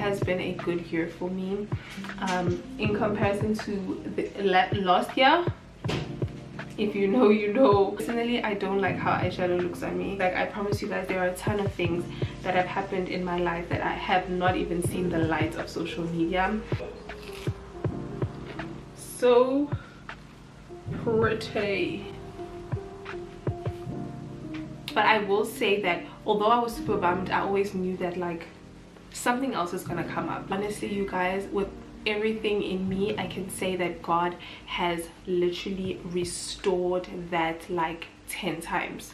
has been a good year for me. In comparison to the last year, if you know, you know. Personally, I don't like how eyeshadow looks on me. Like, I promise you guys, there are a ton of things that have happened in my life that I have not even seen the light of social media. So pretty. But I will say that although I was super bummed, I always knew that like something else is gonna come up. Honestly, you guys, with everything in me, I can say that God has literally restored that like 10 times.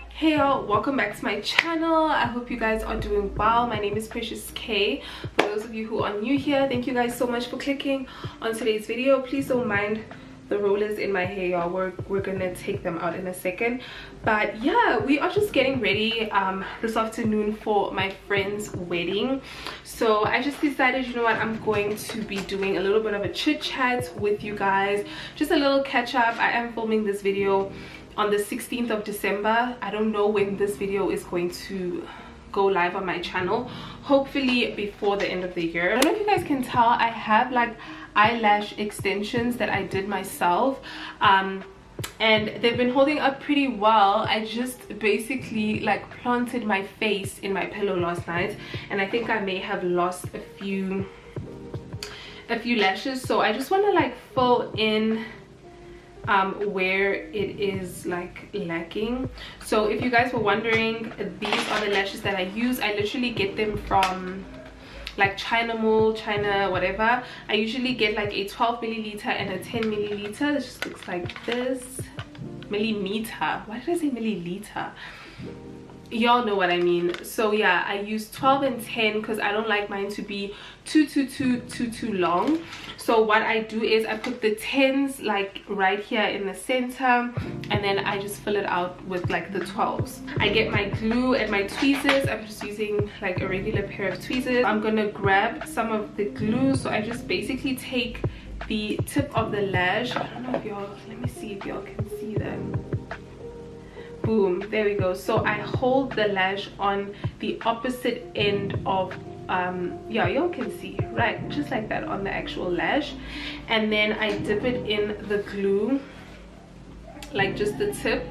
Hey y'all, welcome back to my channel. I hope you guys are doing well. My name is Precious K. For those of you who are new here, thank you guys so much for clicking on today's video. Please don't mind the rollers in my hair, y'all. We're gonna take them out in a second. But yeah, we are just getting ready this afternoon for my friend's wedding. So I just decided, you know what, I'm going to be doing a little bit of a chit chat with you guys, just a little catch up. I am filming this video on the 16th of December. I don't know when this video is going to go live on my channel. Hopefully before the end of the year. I don't know if you guys can tell, I have like eyelash extensions that I did myself, and they've been holding up pretty well. I just basically like planted my face in my pillow last night, and I think I may have lost a few lashes, so I just want to like fill in where it is like lacking. So if you guys were wondering, these are the lashes that I use. I literally get them from like China Mall, China whatever. I usually get like a 12 milliliter and a 10 milliliter. This just looks like this. Millimeter, why did I say milliliter? Y'all know what I mean. So yeah, I use 12 and 10 because I don't like mine to be too long. So what I do is I put the 10s like right here in the center, and then I just fill it out with like the 12s. I get my glue and my tweezers. I'm just using like a regular pair of tweezers. I'm gonna grab some of the glue, so I just basically take the tip of the lash. I don't know if y'all, let me see if y'all can see that. Boom, there we go. So I hold the lash on the opposite end of yeah, y'all can see, right, just like that on the actual lash, and then I dip it in the glue, like just the tip,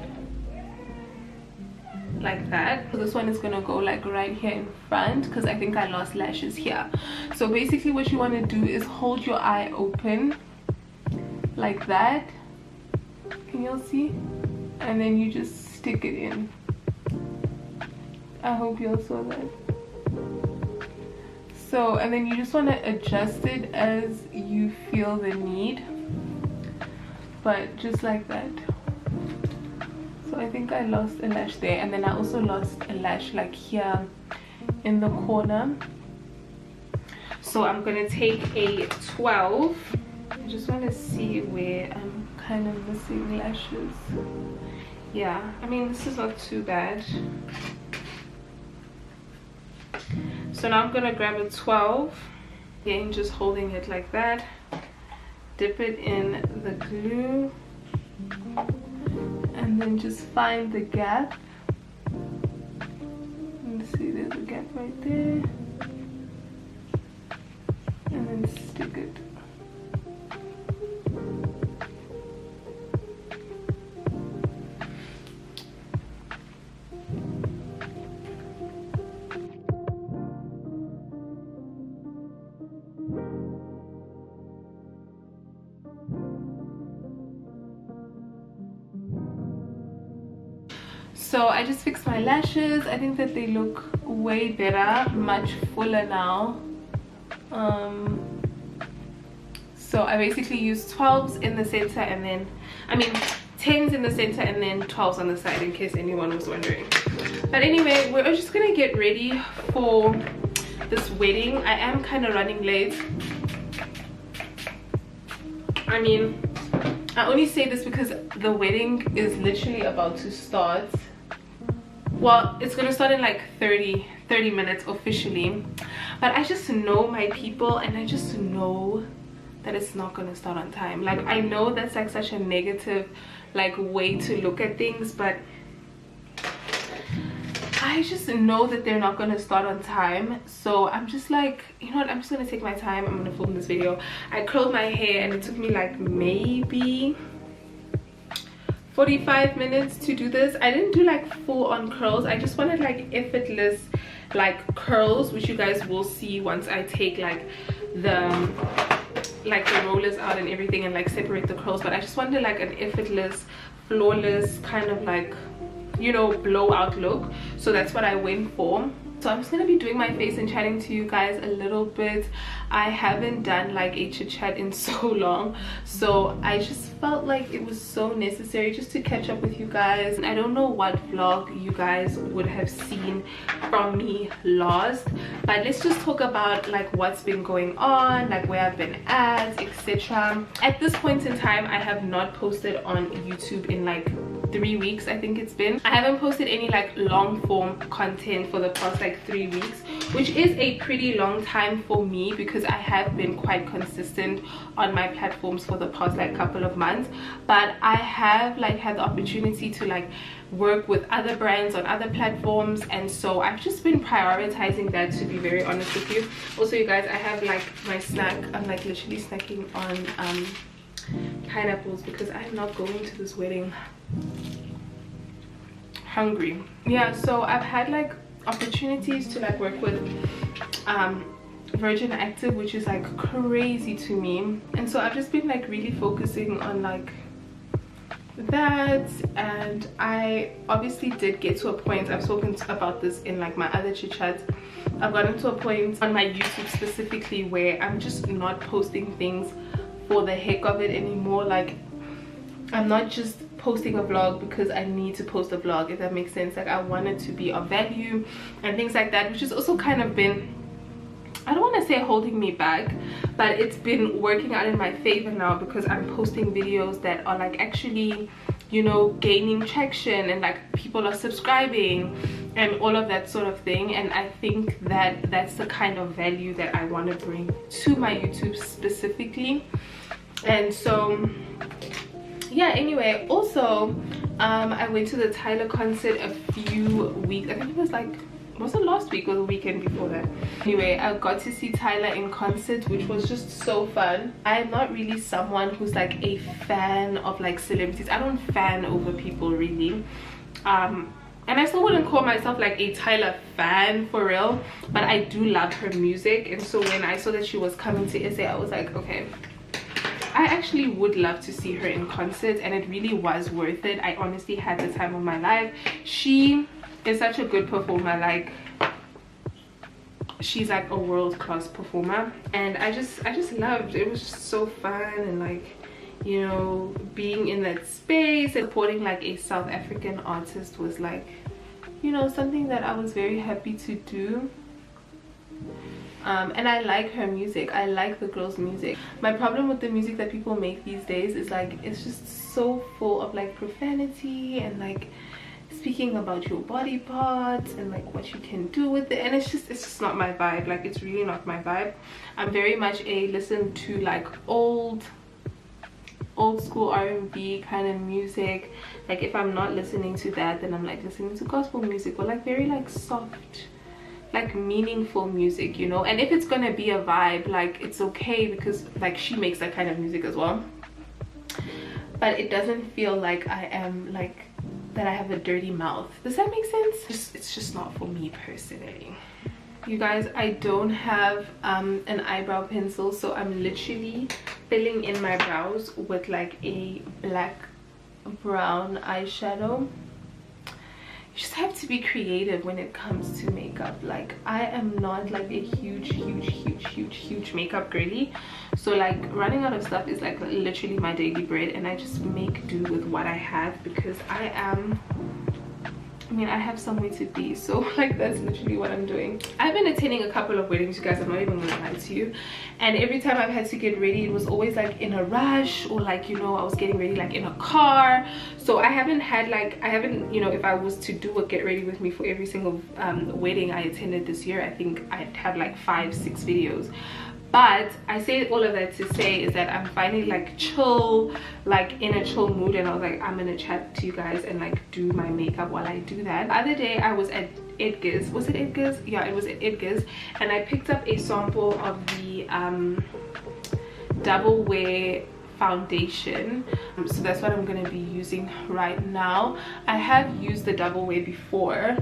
like that. So this one is gonna go like right here in front because I think I lost lashes here. So basically what you want to do is hold your eye open like that. Can y'all see? And then you just stick it in. I hope y'all saw that. So, and then you just want to adjust it as you feel the need, but just like that. So I think I lost a lash there, and then I also lost a lash like here in the corner. So I'm gonna take a 12. I just want to see where I'm kind of missing lashes. Yeah, I mean, this is not too bad. So now I'm gonna grab a 12, again just holding it like that, dip it in the glue, and then just find the gap. And see, there's a gap right there, and then stick it. So I just fixed my lashes. I think that they look way better, much fuller now. So I basically use 12s in the center, and then, I mean 10s in the center and then 12s on the side, in case anyone was wondering. But anyway, we're just gonna get ready for this wedding. I am kind of running late. I mean, I only say this because the wedding is literally about to start. Well, it's gonna start in like 30 minutes officially, but I just know my people, and I just know that it's not gonna start on time. Like, I know that's like such a negative like way to look at things, but I just know that they're not gonna start on time. So I'm just like, you know what, I'm just gonna take my time. I'm gonna film this video. I curled my hair and it took me like maybe 45 minutes to do this. I didn't do like full on curls. I just wanted like effortless like curls, which you guys will see once I take like the rollers out and everything and like separate the curls. But I just wanted like an effortless, flawless kind of like, you know, blowout look. So that's what I went for. So I'm just gonna be doing my face and chatting to you guys a little bit. I haven't done like a chit chat in so long, so I just felt like it was so necessary just to catch up with you guys. I don't know what vlog you guys would have seen from me last, but let's just talk about like what's been going on, like where I've been at, etc. At this point in time, I have not posted on YouTube in like 3 weeks. I think it's been. I haven't posted any like long form content for the past like 3 weeks, which is a pretty long time for me because I have been quite consistent on my platforms for the past like couple of months. But I have like had the opportunity to like work with other brands on other platforms, and so I've just been prioritizing that, to be very honest with you. Also, you guys, I have like my snack. I'm like literally snacking on pineapples because I'm not going to this wedding hungry. Yeah, so I've had like opportunities to like work with Virgin Active, which is like crazy to me, and so I've just been like really focusing on like that. And I obviously did get to a point, I've spoken about this in like my other chit chats, I've gotten to a point on my YouTube specifically where I'm just not posting things for the heck of it anymore. Like I'm not just posting a vlog because I need to post a vlog, if that makes sense. Like I want it to be of value and things like that, which has also kind of been, I don't want to say holding me back, but it's been working out in my favor now because I'm posting videos that are like actually, you know, gaining traction and like people are subscribing and all of that sort of thing. And I think that that's the kind of value that I want to bring to my YouTube specifically. And so yeah, anyway, also I went to the Tyla concert a few weeks, I think it was like, was it last week or the weekend before that? Anyway, I got to see Tyla in concert, which was just so fun. I'm not really someone who's like a fan of like celebrities. I don't fan over people really, and I still wouldn't call myself like a Tyla fan for real, but I do love her music. And so when I saw that she was coming to SA, I was like, okay, I actually would love to see her in concert, and it really was worth it. I honestly had the time of my life. She is such a good performer. Like she's like a world-class performer, and I just loved it. It was just so fun, and like, you know, being in that space and supporting like a South African artist was like, you know, something that I was very happy to do. And I like her music. I like the girl's music. My problem with the music that people make these days is like, it's just so full of like profanity and like speaking about your body parts and like what you can do with it, and it's just not my vibe. Like it's really not my vibe. I'm very much a listen to like old school R&B kind of music. Like if I'm not listening to that, then I'm like listening to gospel music or like very like soft, like meaningful music, you know. And if it's gonna be a vibe, like it's okay, because like she makes that kind of music as well, but it doesn't feel like I am like that I have a dirty mouth. Does that make sense? It's just not for me personally. You guys, I don't have an eyebrow pencil, so I'm literally filling in my brows with like a black brown eyeshadow. You just have to be creative when it comes to makeup. Like I am not like a huge makeup girly, so like running out of stuff is like literally my daily bread, and I just make do with what I have because I have somewhere to be. So like that's literally what I'm doing. I've been attending a couple of weddings, you guys, I'm not even gonna lie to you, and every time I've had to get ready, it was always like in a rush, or like, you know, I was getting ready like in a car. So I haven't, you know, if I was to do a get ready with me for every single wedding I attended this year, I think I'd have like 5-6 videos. But I say all of that to say is that I'm finally like chill, like in a chill mood, and I was like, I'm gonna chat to you guys and like do my makeup while I do that. The other day I was at Edgar's. Was it Edgar's? Yeah, it was at Edgar's, and I picked up a sample of the double wear foundation. So that's what I'm going to be using right now. I have used the double wear before,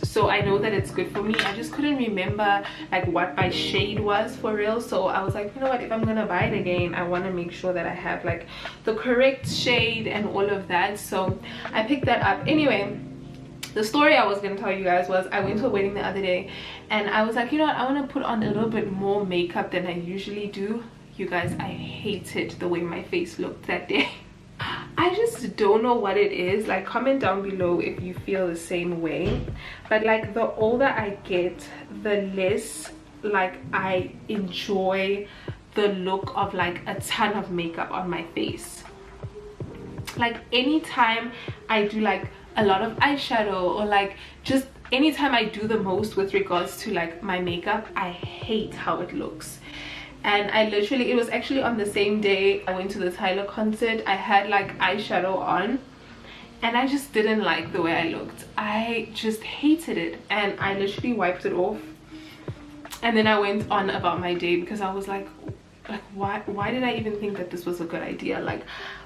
so I know that it's good for me. I just couldn't remember like what my shade was for real, so I was like, you know what, if I'm gonna buy it again, I want to make sure that I have like the correct shade and all of that. So I picked that up. Anyway, the story I was going to tell you guys was I went to a wedding the other day, and I was like, you know what, I want to put on a little bit more makeup than I usually do. You guys, I hated the way my face looked that day. I just don't know what it is. Like, comment down below if you feel the same way. But like, the older I get, the less like I enjoy the look of like a ton of makeup on my face. Like, anytime I do like a lot of eyeshadow, or like just anytime I do the most with regards to like my makeup, I hate how it looks. And I literally, it was actually on the same day I went to the Tyla concert, I had like eyeshadow on, and I just didn't like the way I looked. I just hated it, and I literally wiped it off, and then I went on about my day, because I was like why did I even think that this was a good idea? Like,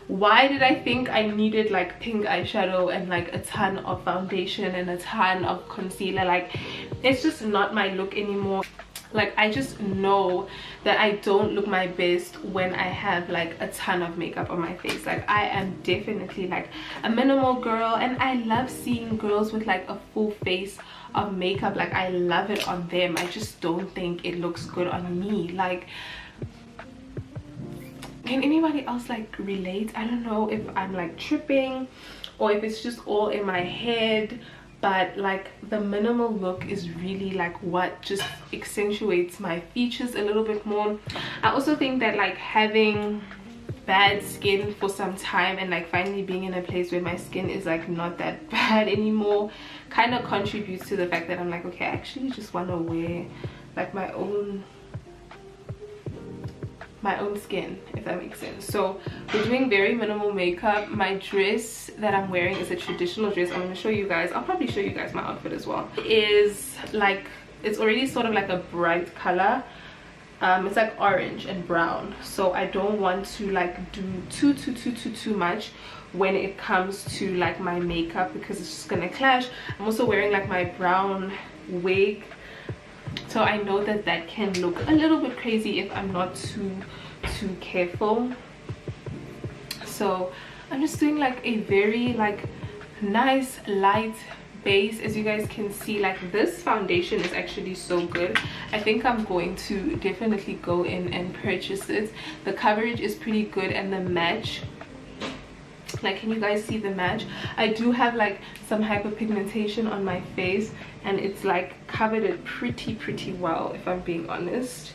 why did I think I needed like pink eyeshadow and like a ton of foundation and a ton of concealer? Like, it's just not my look anymore. Like, I just know that I don't look my best when I have like a ton of makeup on my face. Like, I am definitely like a minimal girl, and I love seeing girls with like a full face of makeup. Like, I love it on them. I just don't think it looks good on me. Like, can anybody else like relate? I don't know if I'm like tripping or if it's just all in my head, but like the minimal look is really like what just accentuates my features a little bit more. I also think that like having bad skin for some time and like finally being in a place where my skin is like not that bad anymore kind of contributes to the fact that I'm like, okay, I actually just want to wear like my own skin, if that makes sense. So we're doing very minimal makeup. My dress that I'm wearing is a traditional dress. I'm going to show you guys, I'll probably show you guys my outfit as well. It is like, it's already sort of like a bright color. It's like orange and brown, so I don't want to like do too much when it comes to like my makeup, because it's just gonna clash. I'm also wearing like my brown wig, so I know that that can look a little bit crazy if I'm not too careful. So I'm just doing like a very like nice light base. As you guys can see, like this foundation is actually so good. I think I'm going to definitely go in and purchase it. The coverage is pretty good, and the match, like, can you guys see the match? I do have like some hyperpigmentation on my face, and it's like covered it pretty well, if I'm being honest,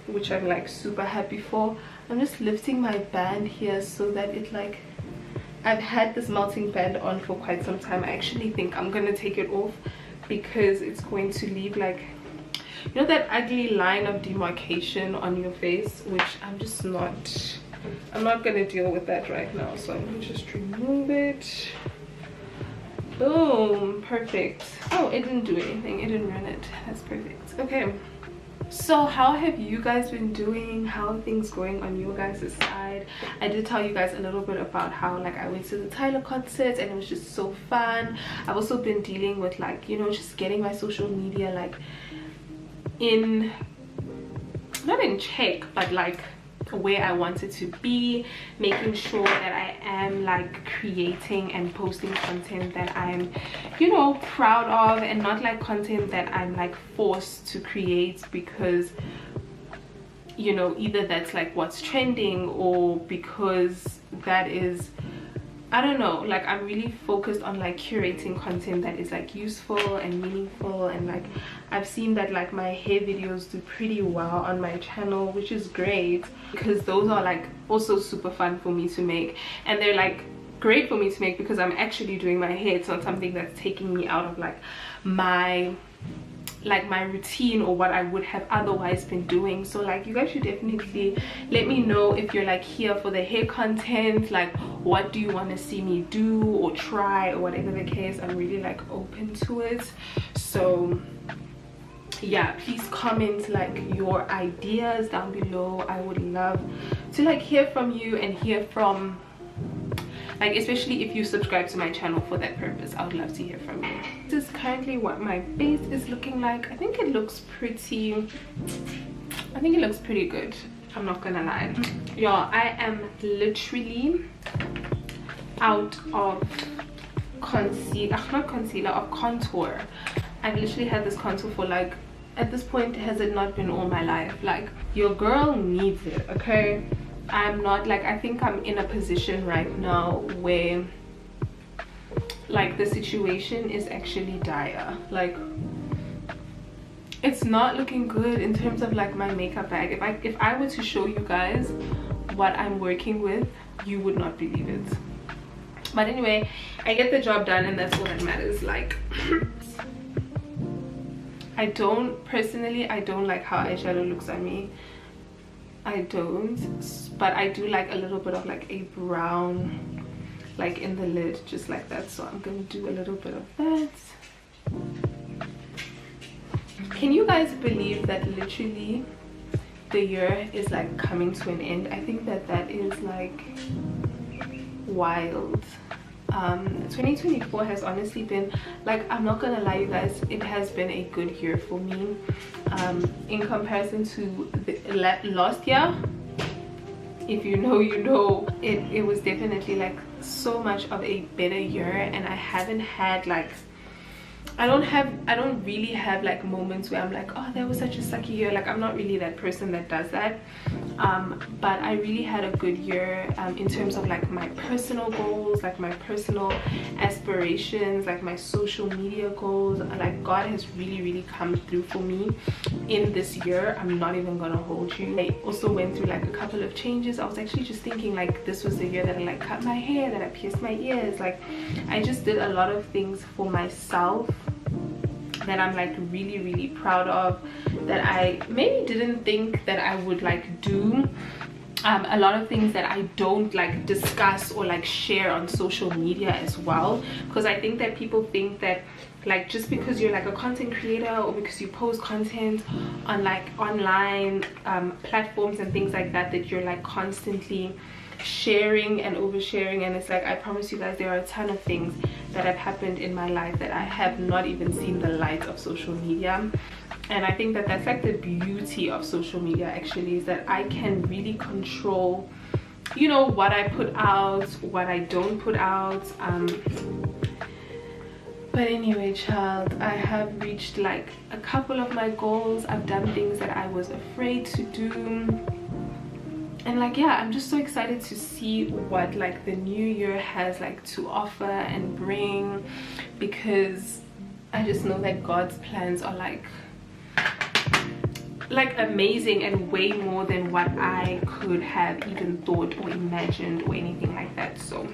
which I'm like super happy for. I'm just lifting my band here so that it like, I've had this melting band on for quite some time. I actually think I'm gonna take it off because it's going to leave like, you know, that ugly line of demarcation on your face, which I'm just not, I'm not gonna deal with that right now. So I'm gonna just remove it. Boom, perfect. Oh, it didn't do anything, it didn't run it. That's perfect. Okay, so how have you guys been doing? How are things going on your guys' side? I did tell you guys a little bit about how like I went to the Tyla concert and it was just so fun. I've also been dealing with like, you know, just getting my social media like in, not in check, but like where I want it to be, making sure that I am like creating and posting content that I'm, you know, proud of, and not like content that I'm like forced to create because, you know, either that's like what's trending or because that is, I don't know, like I'm really focused on like curating content that is like useful and meaningful. And like I've seen that like my hair videos do pretty well on my channel, which is great because those are like also super fun for me to make, and they're like great for me to make because I'm actually doing my hair. It's not something that's taking me out of like my like my routine or what I would have otherwise been doing. So like you guys should definitely let me know if you're like here for the hair content, like what do you want to see me do or try or whatever the case. I'm really like open to it. So yeah, please comment like your ideas down below. I would love to like hear from you and hear from, like, especially if you subscribe to my channel for that purpose. I would love to hear from you. This is currently what my base is looking like. I think it looks pretty good, I'm not gonna lie. Y'all, I am literally out of contour. I've literally had this contour for like, at this point, has it not been all my life? Like, your girl needs it, okay? I'm not like, I think I'm in a position right now where like the situation is actually dire. Like, it's not looking good in terms of like my makeup bag. If I were to show you guys what I'm working with, you would not believe it. But anyway, I get the job done and that's all that matters. Like, I don't like how eyeshadow looks on me. I don't, but I do like a little bit of like a brown like in the lid, just like that. So I'm gonna do a little bit of that. Can you guys believe that literally the year is like coming to an end? I think that is like wild. 2024 has honestly been like, I'm not gonna lie you guys, it has been a good year for me. In comparison to the last year, if you know, you know, it was definitely like so much of a better year. And I haven't had like, I don't really have like moments where I'm like, oh, that was such a sucky year. Like, I'm not really that person that does that. But I really had a good year in terms of like my personal goals, like my personal aspirations, like my social media goals. Like, God has really come through for me in this year. I'm not even gonna hold you. I also went through like a couple of changes. I was actually just thinking like, this was the year that I like cut my hair, that I pierced my ears. Like, I just did a lot of things for myself that I'm like really proud of, that I maybe didn't think that I would like do. A lot of things that I don't like discuss or like share on social media as well, because I think that people think that like just because you're like a content creator or because you post content on like online platforms and things like that, that you're like constantly sharing and oversharing. And it's like, I promise you guys, there are a ton of things that have happened in my life that I have not even seen the light of social media. And I think that that's like the beauty of social media actually, is that I can really control, you know, what I put out, what I don't put out. But anyway, child, I have reached like a couple of my goals. I've done things that I was afraid to do. And like, yeah, I'm just so excited to see what like the new year has like to offer and bring, because I just know that God's plans are like amazing and way more than what I could have even thought or imagined or anything like that. So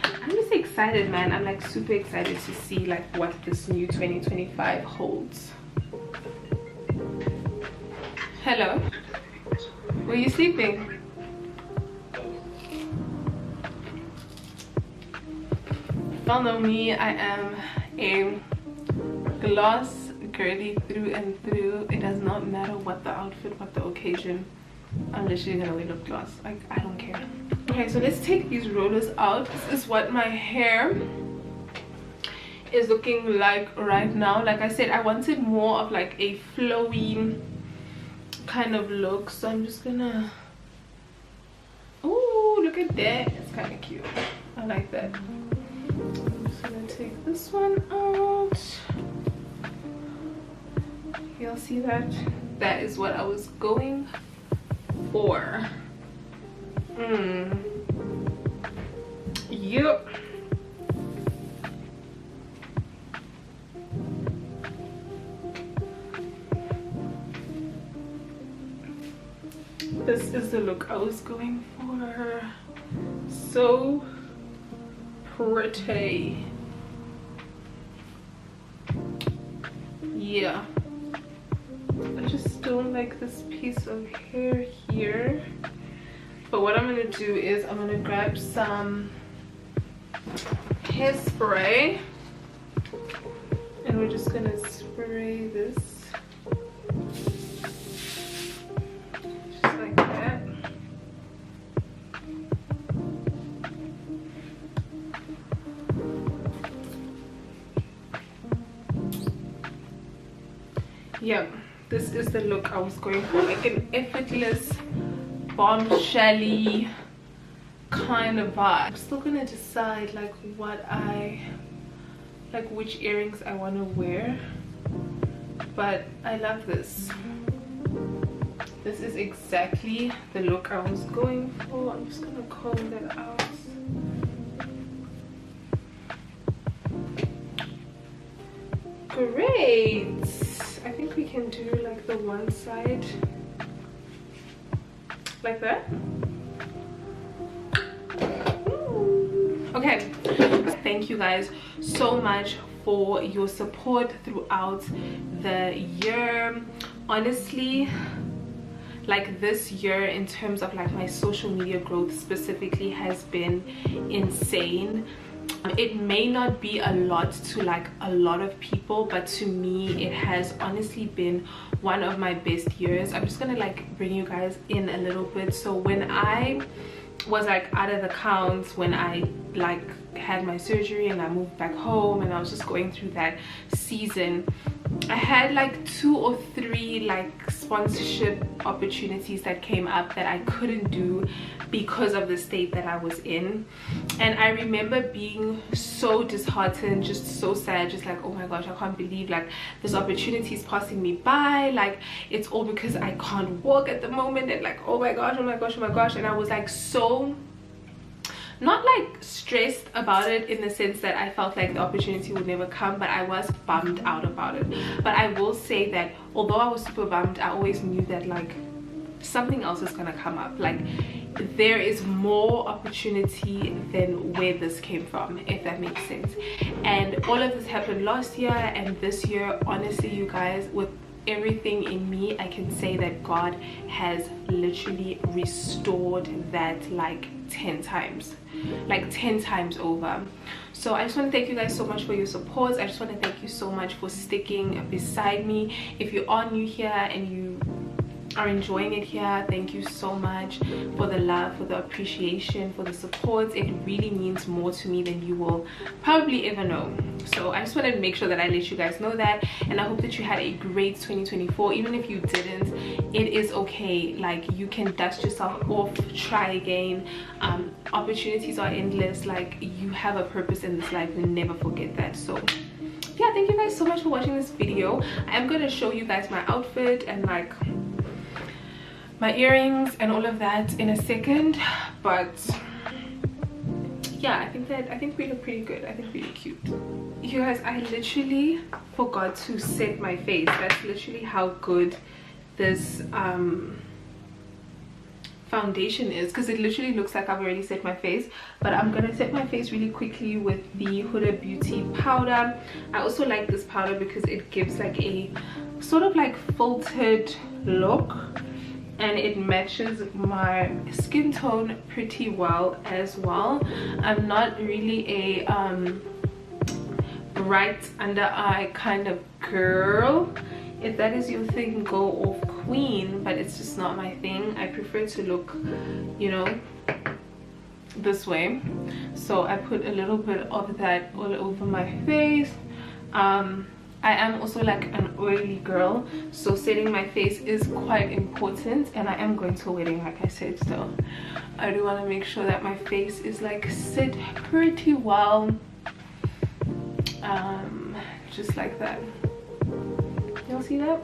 I'm just excited, man. I'm like super excited to see like what this new 2025 holds. Hello? Were you sleeping? Y'all know me, I am a gloss girly through and through. It does not matter what the outfit, what the occasion. I'm literally gonna wear lip gloss. Like, I don't care. Okay, so let's take these rollers out. This is what my hair is looking like right now. Like I said, I wanted more of like a flowy kind of look, so I'm just gonna, oh, look at that, it's kind of cute. I like that. I'm just gonna take this one out. Y'all see that? That is what I was going for. Yep. This is the look I was going for. So pretty. Yeah, I just don't like this piece of hair here. But what I'm gonna do is I'm gonna grab some hairspray and we're just gonna spray this just like that. Yeah, this is the look I was going for, like an effortless, bombshelly kind of vibe. I'm still gonna decide like which earrings I want to wear, but I love this. This is exactly the look I was going for. I'm just gonna comb that out. Great. I think we can do like the one side like that. Okay, thank you guys so much for your support throughout the year. Honestly, like this year in terms of like my social media growth specifically has been insane. It may not be a lot to like a lot of people, but to me it has honestly been one of my best years. I'm just gonna like bring you guys in a little bit. So when I was like out of the counts, when I like had my surgery and I moved back home and I was just going through that season, I had like 2 or 3 like sponsorship opportunities that came up that I couldn't do because of the state that I was in. And I remember being so disheartened, just so sad, just like, oh my gosh, I can't believe like this opportunity is passing me by, like it's all because I can't walk at the moment, and like, oh my gosh, oh my gosh, oh my gosh. And I was like so not like stressed about it in the sense that I felt like the opportunity would never come, but I was bummed out about it. But I will say that although I was super bummed, I always knew that like something else is gonna come up. Like there is more opportunity than where this came from, if that makes sense. And all of this happened last year, and this year, honestly you guys, with everything in me, I can say that God has literally restored that like 10 times, like 10 times over. So I just want to thank you guys so much for your support. I just want to thank you so much for sticking beside me. If you are new here and you are enjoying it here, thank you so much for the love, for the appreciation, for the support. It really means more to me than you will probably ever know. So I just wanted to make sure that I let you guys know that, and I hope that you had a great 2024. Even if you didn't, it is okay. Like you can dust yourself off, try again. Opportunities are endless. Like you have a purpose in this life, and never forget that. So yeah, thank you guys so much for watching this video. I'm going to show you guys my outfit and like my earrings and all of that in a second, but yeah, I think we look pretty good. I think we look cute. You guys, I literally forgot to set my face. That's literally how good this foundation is, because it literally looks like I've already set my face. But I'm gonna set my face really quickly with the Huda Beauty powder. I also like this powder because it gives like a sort of like filtered look, and it matches my skin tone pretty well as well. I'm not really a bright under eye kind of girl. If that is your thing, go off queen, but it's just not my thing. I prefer to look, you know, this way. So I put a little bit of that all over my face. I am also like an oily girl, so setting my face is quite important, and I am going to a wedding, like I said, so I do want to make sure that my face is like set pretty well, just like that. Y'all see that?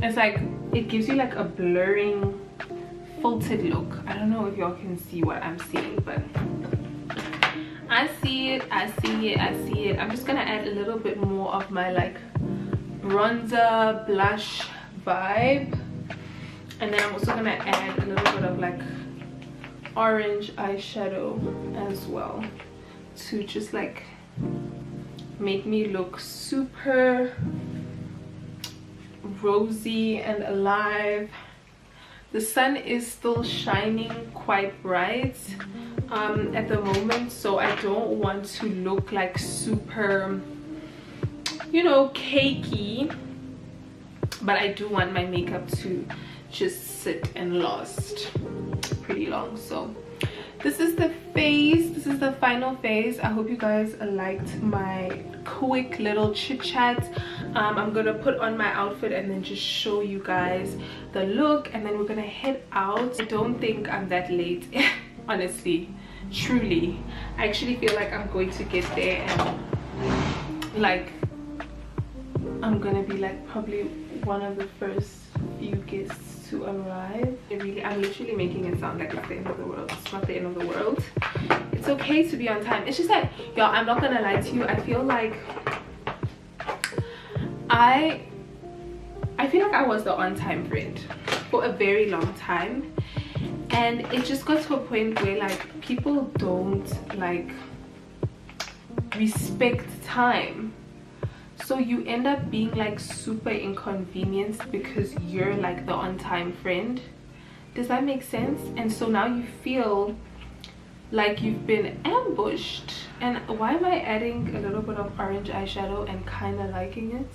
It's like it gives you like a blurring filtered look. I don't know if y'all can see what I'm seeing, but I see it, I see it, I see it. I'm just gonna add a little bit more of my like bronzer blush vibe, and then I'm also gonna add a little bit of like orange eyeshadow as well to just like make me look super rosy and alive. The sun is still shining quite bright at the moment, so I don't want to look like super, you know, cakey, but I do want my makeup to just sit and last pretty long. So this is the phase, this is the final phase. I hope you guys liked my quick little chit chat. I'm gonna put on my outfit and then just show you guys the look, and then we're gonna head out. I don't think I'm that late honestly, truly. I actually feel like I'm going to get there and like I'm gonna be like probably one of the first few guests to arrive. I'm literally making it sound like it's the end of the world. It's not the end of the world. It's okay to be on time. It's just that, y'all, I'm not gonna lie to you, I feel like I feel like I was the on-time friend for a very long time, and it just got to a point where like people don't like respect time, so you end up being like super inconvenienced because you're like the on-time friend. Does that make sense? And so now you feel like you've been ambushed. And why am I adding a little bit of orange eyeshadow and kind of liking it?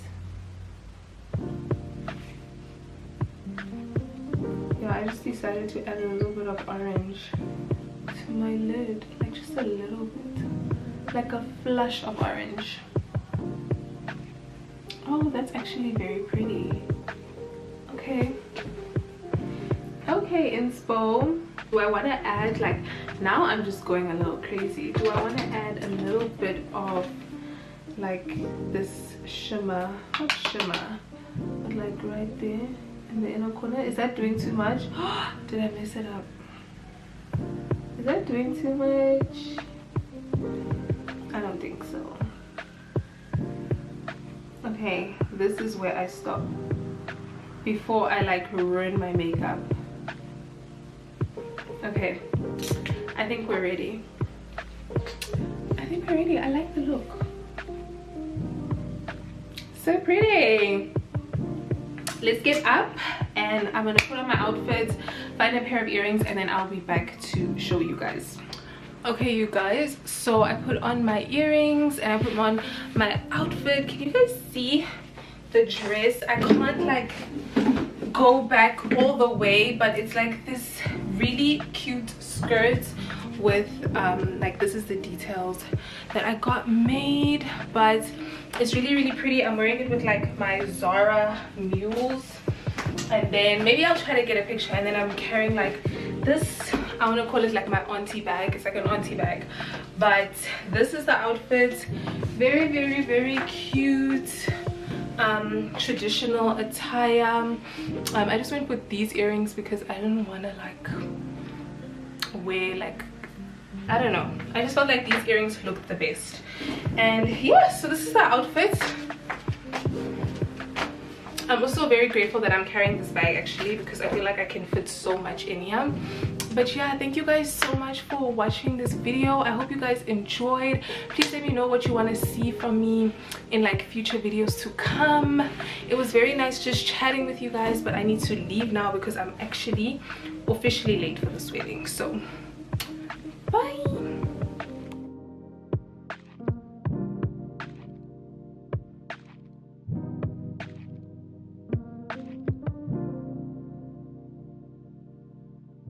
Yeah, I just decided to add a little bit of orange to my lid, like just a little bit, like a flush of orange. Oh, that's actually very pretty. Okay, inspo. Do I want to add, like, now I'm just going a little crazy, do I want to add a little bit of like this shimmer, not shimmer, but like right there in the inner corner? Is that doing too much? Did I mess it up? Is that doing too much? I don't think so. Okay, this is where I stop before I like ruin my makeup. Okay, I think we're ready. I like the look. So pretty. Let's get up and I'm gonna put on my outfit, find a pair of earrings, and then I'll be back to show you guys. Okay, you guys, so I put on my earrings and I put on my outfit. Can you guys see the dress? I can't like go back all the way, but it's like this really cute skirt with like, this is the details that I got made, but it's really pretty. I'm wearing it with like my Zara mules, and then maybe I'll try to get a picture. And then I'm carrying like this, I want to call it like my auntie bag. It's like an auntie bag, but this is the outfit. Very cute traditional attire. I just went with these earrings because I didn't want to like wear like, I don't know, I just felt like these earrings looked the best. And yeah, so this is the outfit. I'm also very grateful that I'm carrying this bag actually, because I feel like I can fit so much in here. But yeah, thank you guys so much for watching this video. I hope you guys enjoyed. Please let me know what you want to see from me in like future videos to come. It was very nice just chatting with you guys, but I need to leave now because I'm actually officially late for this wedding. So bye.